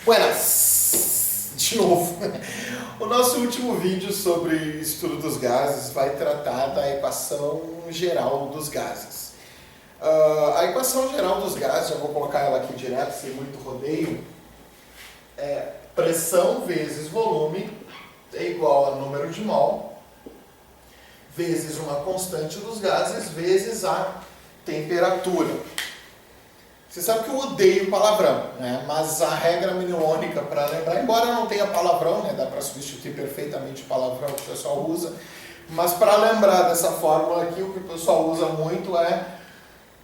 Buenas! De novo. O nosso último vídeo sobre estudo dos gases vai tratar da equação geral dos gases. A equação geral dos gases, já vou colocar ela aqui direto, sem muito rodeio, é pressão vezes volume é igual a número de mol vezes uma constante dos gases vezes a temperatura. Você sabe que eu odeio palavrão, né? Mas a regra mnemônica para lembrar, embora não tenha palavrão, né? Dá para substituir perfeitamente o palavrão que o pessoal usa, mas para lembrar dessa fórmula aqui, o que o pessoal usa muito é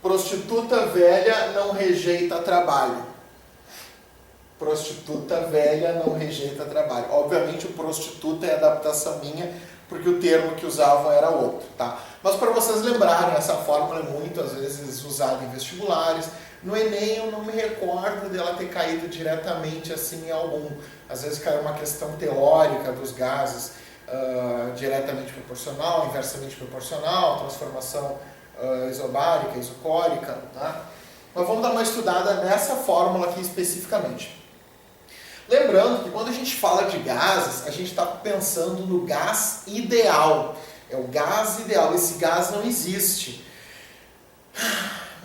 prostituta velha não rejeita trabalho. Prostituta velha não rejeita trabalho. Obviamente o prostituta é adaptação minha, porque o termo que usavam era outro, tá? Mas para vocês lembrarem, essa fórmula é muito, às vezes, usada em vestibulares. No Enem eu não me recordo dela ter caído diretamente assim em algum. Às vezes caiu uma questão teórica dos gases, diretamente proporcional, inversamente proporcional, transformação isobárica, isocórica, tá? Mas vamos dar uma estudada nessa fórmula aqui especificamente. Lembrando que quando a gente fala de gases, a gente está pensando no gás ideal. É o gás ideal. Esse gás não existe.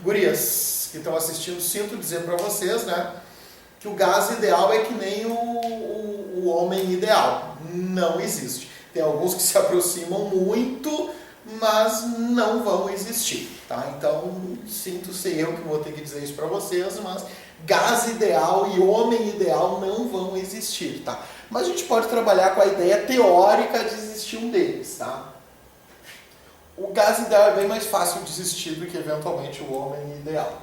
Gurias que estão assistindo, sinto dizer para vocês, né, que o gás ideal é que nem o homem ideal. Não existe. Tem alguns que se aproximam muito, mas não vão existir, tá? Então, sinto ser eu que vou ter que dizer isso para vocês, mas gás ideal e homem ideal não vão existir, tá? Mas a gente pode trabalhar com a ideia teórica de existir um deles, tá? O gás ideal é bem mais fácil de existir do que eventualmente o homem ideal.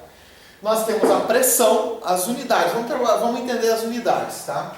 Nós temos a pressão, as unidades, vamos entender as unidades, tá?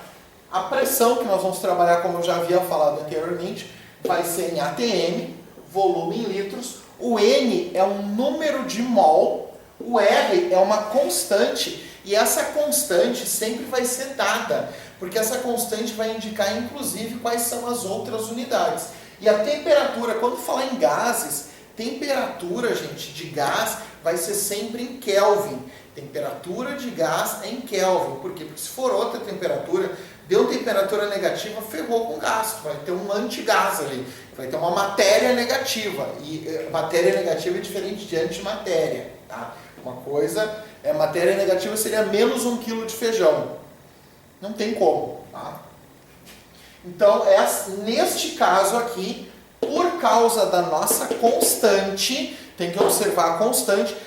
A pressão que nós vamos trabalhar, como eu já havia falado anteriormente, vai ser em atm, volume em litros, o N é um número de mol, o R é uma constante, e essa constante sempre vai ser dada, porque essa constante vai indicar inclusive quais são as outras unidades. E a temperatura, quando falar em gases, temperatura, gente, de gás vai ser sempre em Kelvin. Temperatura de gás é em Kelvin. Por quê? Porque se for outra temperatura, deu temperatura negativa, ferrou com o gás. Vai ter um antigás ali. Vai ter uma matéria negativa. E matéria negativa é diferente de antimatéria. Tá? Uma coisa, matéria negativa seria menos 1 kg de feijão. Não tem como. Tá? Então, neste caso aqui, por causa da nossa constante, tem que observar a constante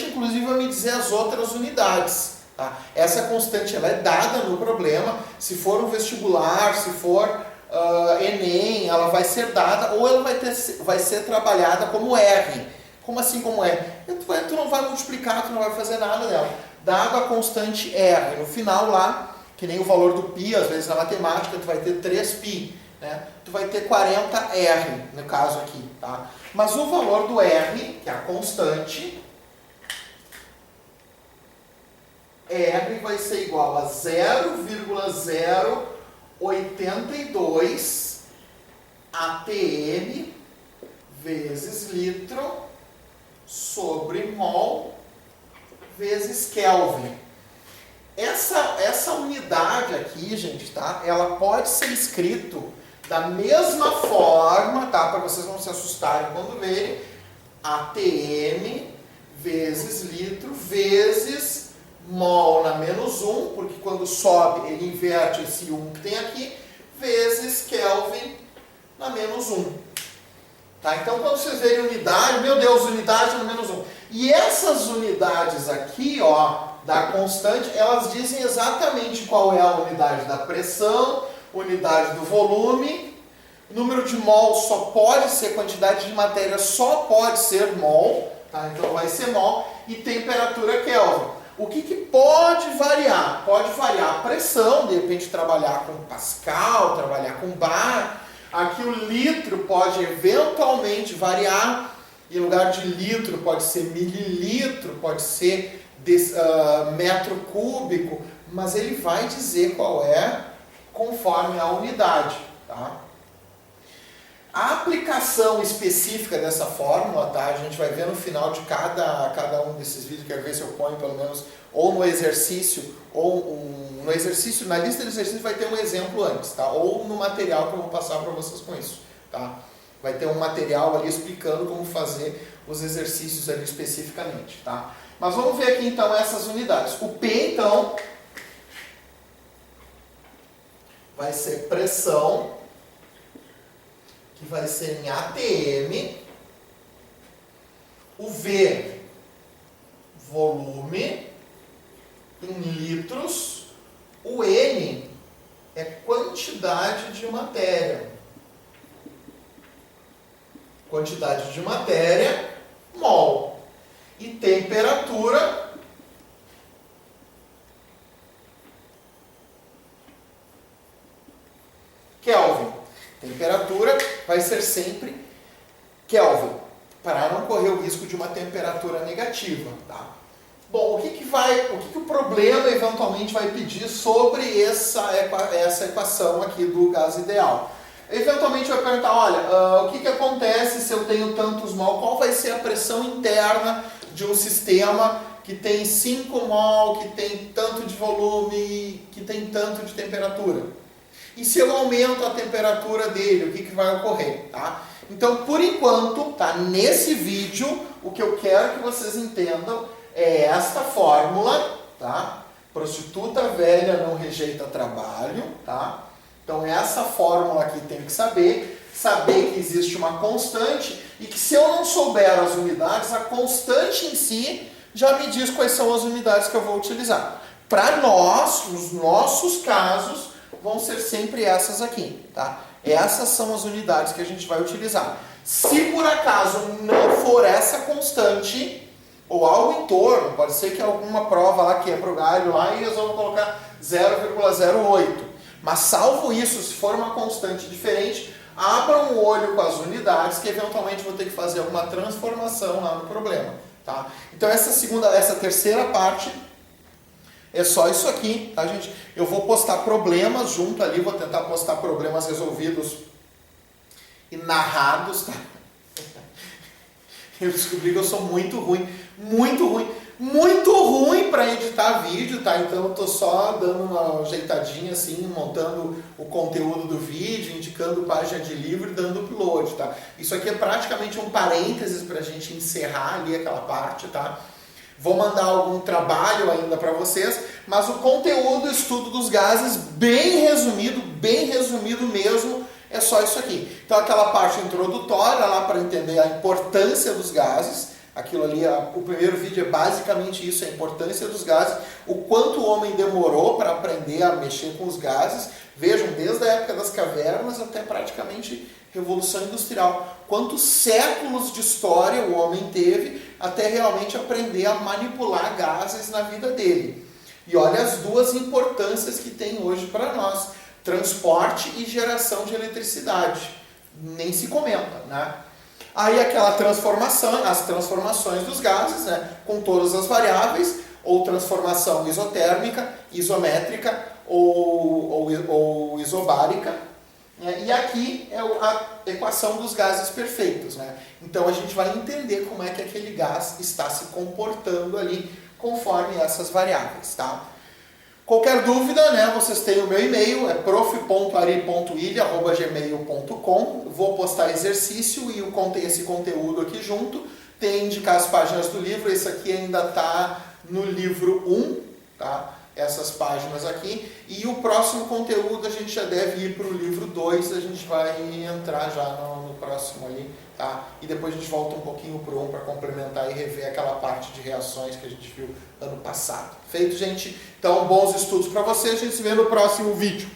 inclusive vai me dizer as outras unidades. Tá? Essa constante ela é dada no problema, se for um vestibular, se for Enem, ela vai ser dada ou ela vai ser trabalhada como R. Como assim como R? Tu não vai multiplicar, tu não vai fazer nada dela. Dado a constante R, no final lá, que nem o valor do π, às vezes na matemática, tu vai ter 3π, né? Tu vai ter 40R, no caso aqui, tá? Mas o valor do R, que é a constante, R vai ser igual a 0,082 atm vezes litro sobre mol vezes Kelvin. Essa unidade aqui, gente, tá? Ela pode ser escrito da mesma forma, tá? Para vocês não se assustarem quando verem. atm vezes litro vezes mol na menos 1, porque quando sobe ele inverte esse 1 que tem aqui, vezes Kelvin na menos 1. Tá? Então quando vocês verem unidade, meu Deus, unidade na menos 1. E essas unidades aqui, ó, da constante, elas dizem exatamente qual é a unidade da pressão, unidade do volume, número de mol só pode ser, quantidade de matéria só pode ser mol, tá? Então vai ser mol, e temperatura Kelvin. O que pode variar? Pode variar a pressão, de repente trabalhar com Pascal, trabalhar com bar. Aqui o litro pode eventualmente variar, em lugar de litro pode ser mililitro, pode ser metro cúbico, mas ele vai dizer qual é conforme a unidade. Tá? A aplicação específica dessa fórmula, tá? A gente vai ver no final de cada um desses vídeos, quero ver se eu ponho pelo menos ou no exercício, no exercício, na lista de exercícios vai ter um exemplo antes, tá? Ou no material que eu vou passar para vocês com isso, tá? Vai ter um material ali explicando como fazer os exercícios ali especificamente, tá? Mas vamos ver aqui então essas unidades. O P, então, vai ser pressão, que vai ser em ATM. O V, volume, em litros. O N é quantidade de matéria. Quantidade de matéria, mol. E temperatura, Kelvin. Temperatura vai ser sempre Kelvin, para não correr o risco de uma temperatura negativa, tá? Bom, o que o problema eventualmente vai pedir sobre essa equação aqui do gás ideal? Eventualmente vai perguntar, olha, o que acontece se eu tenho tantos mol? Qual vai ser a pressão interna de um sistema que tem 5 mol, que tem tanto de volume, que tem tanto de temperatura? E se eu aumento a temperatura dele, o que vai ocorrer? Tá? Então, por enquanto, tá, nesse vídeo, o que eu quero que vocês entendam é esta fórmula, tá? Prostituta velha não rejeita trabalho, tá? Então, essa fórmula aqui tem que saber que existe uma constante e que se eu não souber as unidades, a constante em si já me diz quais são as unidades que eu vou utilizar. Para nós, os nossos casos, vão ser sempre essas aqui, tá? Essas são as unidades que a gente vai utilizar. Se por acaso não for essa constante, ou algo em torno, pode ser que alguma prova lá quebra o galho lá e resolva colocar 0,08. Mas salvo isso, se for uma constante diferente, abram o olho com as unidades que eventualmente vou ter que fazer alguma transformação lá no problema, tá? Então essa terceira parte é só isso aqui, tá, gente? Eu vou postar problemas junto ali, vou tentar postar problemas resolvidos e narrados, tá? Eu descobri que eu sou muito ruim para editar vídeo, tá? Então eu tô só dando uma ajeitadinha assim, montando o conteúdo do vídeo, indicando página de livro e dando upload, tá? Isso aqui é praticamente um parênteses pra gente encerrar ali aquela parte, tá? Vou mandar algum trabalho ainda para vocês, mas o conteúdo, o estudo dos gases, bem resumido mesmo, é só isso aqui. Então aquela parte introdutória lá para entender a importância dos gases, aquilo ali, o primeiro vídeo é basicamente isso, a importância dos gases, o quanto o homem demorou para aprender a mexer com os gases, vejam, desde a época das cavernas até praticamente Revolução Industrial, quantos séculos de história o homem teve até realmente aprender a manipular gases na vida dele. E olha as duas importâncias que tem hoje para nós, transporte e geração de eletricidade, nem se comenta, né? Aí aquela transformação, as transformações dos gases, né, com todas as variáveis, ou transformação isotérmica, isométrica ou isobárica, né? E aqui é a equação dos gases perfeitos, né? Então a gente vai entender como é que aquele gás está se comportando ali conforme essas variáveis, tá? Qualquer dúvida, né, vocês têm o meu e-mail, é prof.ari.ilha@gmail.com. Vou postar exercício e esse conteúdo aqui junto. Tem indicar as páginas do livro, esse aqui ainda está no livro 1, tá? Essas páginas aqui. E o próximo conteúdo a gente já deve ir para o livro 2, a gente vai entrar já no próximo ali, tá? E depois a gente volta um pouquinho para o 1 para complementar e rever aquela parte de reações que a gente viu ano passado. Feito, gente? Então, bons estudos para vocês, a gente se vê no próximo vídeo.